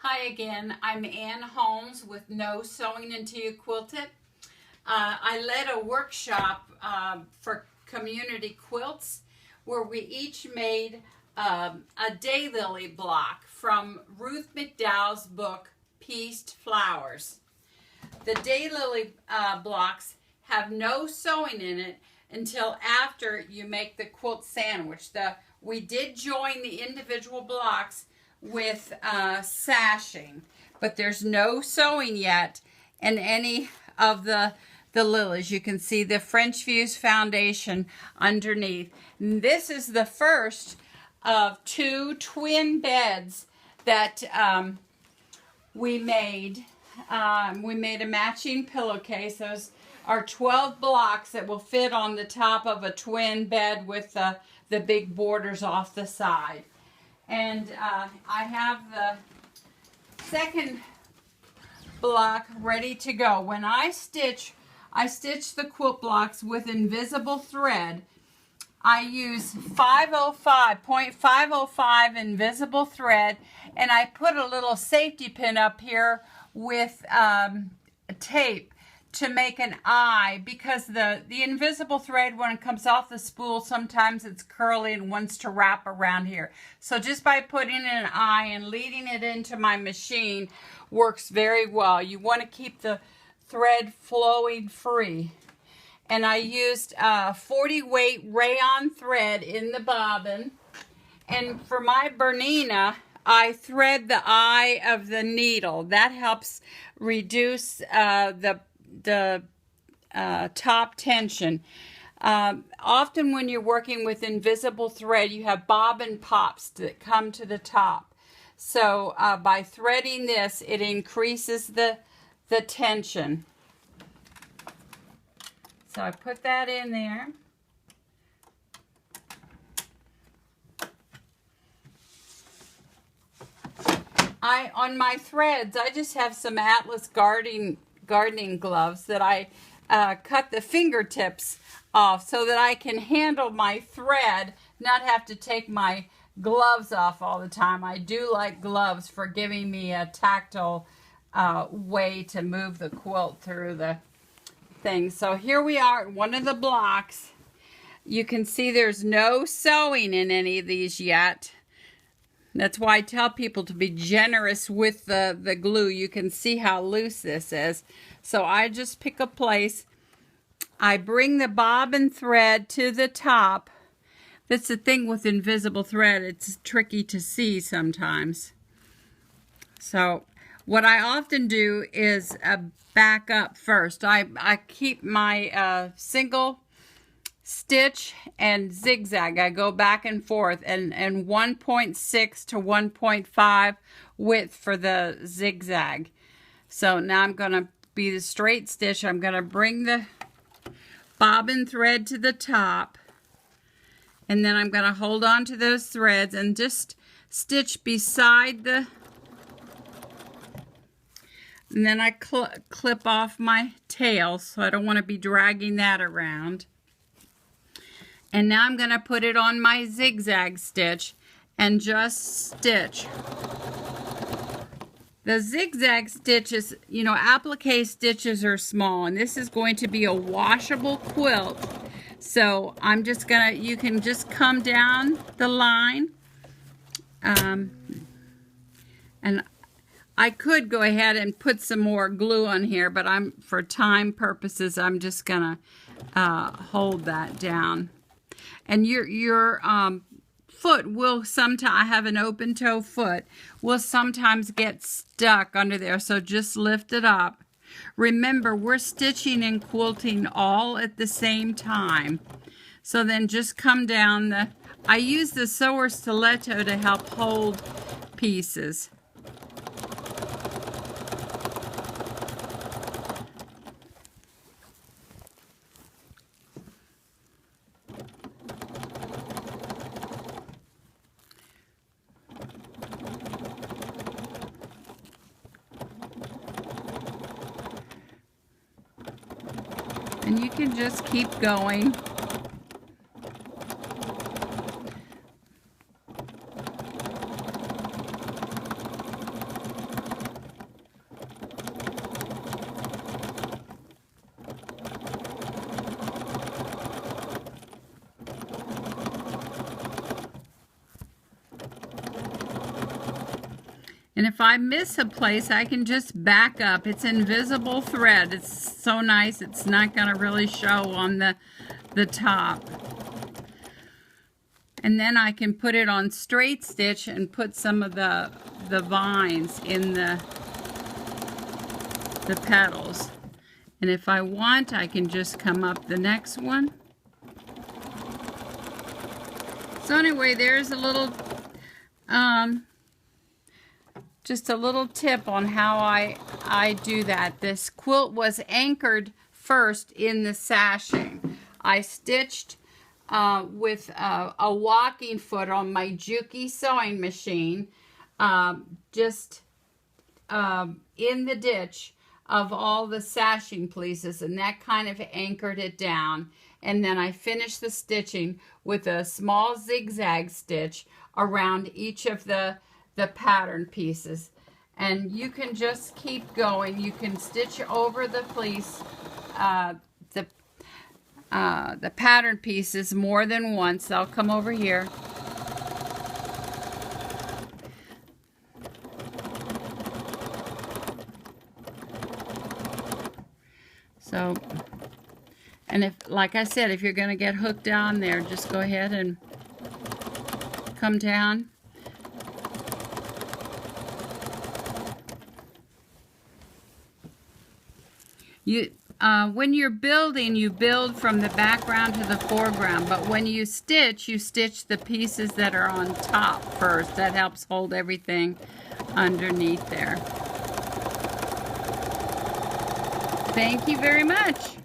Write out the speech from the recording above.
Hi again, I'm Ann Holmes with No Sewing Until You Quilt It. I led a workshop for community quilts where we each made a daylily block from Ruth McDowell's book, Pieced Flowers. The daylily blocks have no sewing in it until after you make the quilt sandwich. We did join the individual blocks with sashing, but there's no sewing yet in any of the lilies. You can see the French Fuse foundation underneath. And this is the first of two twin beds that we made. We made a matching pillowcase. Those are 12 blocks that will fit on the top of a twin bed with the big borders off the side. And I have the second block ready to go. When I stitch the quilt blocks with invisible thread. I use 0.505 invisible thread, and I put a little safety pin up here with tape to make an eye, because the invisible thread, when it comes off the spool, sometimes it's curly and wants to wrap around here. So just by putting in an eye and leading it into my machine works very well. You want to keep the thread flowing free. And I used 40 weight rayon thread in the bobbin. And for my Bernina, I thread the eye of the needle. That helps reduce the top tension. Often when you're working with invisible thread, you have bobbin pops that come to the top. So by threading this, it increases the tension. So I put that in there. On my threads, I just have some Atlas gardening gloves that I cut the fingertips off so that I can handle my thread, not have to take my gloves off all the time. I do like gloves for giving me a tactile way to move the quilt through the thing. So here we are at one of the blocks. You can see there's no sewing in any of these yet. That's why I tell people to be generous with the glue. You can see how loose this is. So I just pick a place. I bring the bobbin thread to the top. That's the thing with invisible thread. It's tricky to see sometimes. So what I often do is back up first. I keep my single stitch and zigzag. I go back and forth, and 1.6 to 1.5 width for the zigzag. So now I'm going to be the straight stitch. I'm going to bring the bobbin thread to the top, and then I'm going to hold on to those threads and just stitch beside the, and then I clip off my tail, so I don't want to be dragging that around. And now I'm going to put it on my zigzag stitch and just stitch. The zigzag stitches, you know, applique stitches are small, and this is going to be a washable quilt. So I'm just going to, you can just come down the line. And I could go ahead and put some more glue on here, but for time purposes, I'm just going to hold that down. And your foot will sometimes, I have an open toe foot, will sometimes get stuck under there, so just lift it up. Remember, we're stitching and quilting all at the same time. So then just come down I use the sewer stiletto to help hold pieces. And you can just keep going. And if I miss a place, I can just back up. It's invisible thread. It's so nice, it's not gonna really show on the top. And then I can put it on straight stitch and put some of the vines in the petals. And if I want, I can just come up the next one. So anyway, there's a little, just a little tip on how I do that. This quilt was anchored first in the sashing. I stitched with a walking foot on my Juki sewing machine, just in the ditch of all the sashing pieces, and that kind of anchored it down. And then I finished the stitching with a small zigzag stitch around each of the pattern pieces. And you can just keep going. You can stitch over the piece, the pattern pieces more than once. I'll come over here. So, and if, like I said, if you're going to get hooked down there, just go ahead and come down. When you're building, you build from the background to the foreground, but when you stitch the pieces that are on top first. That helps hold everything underneath there. Thank you very much.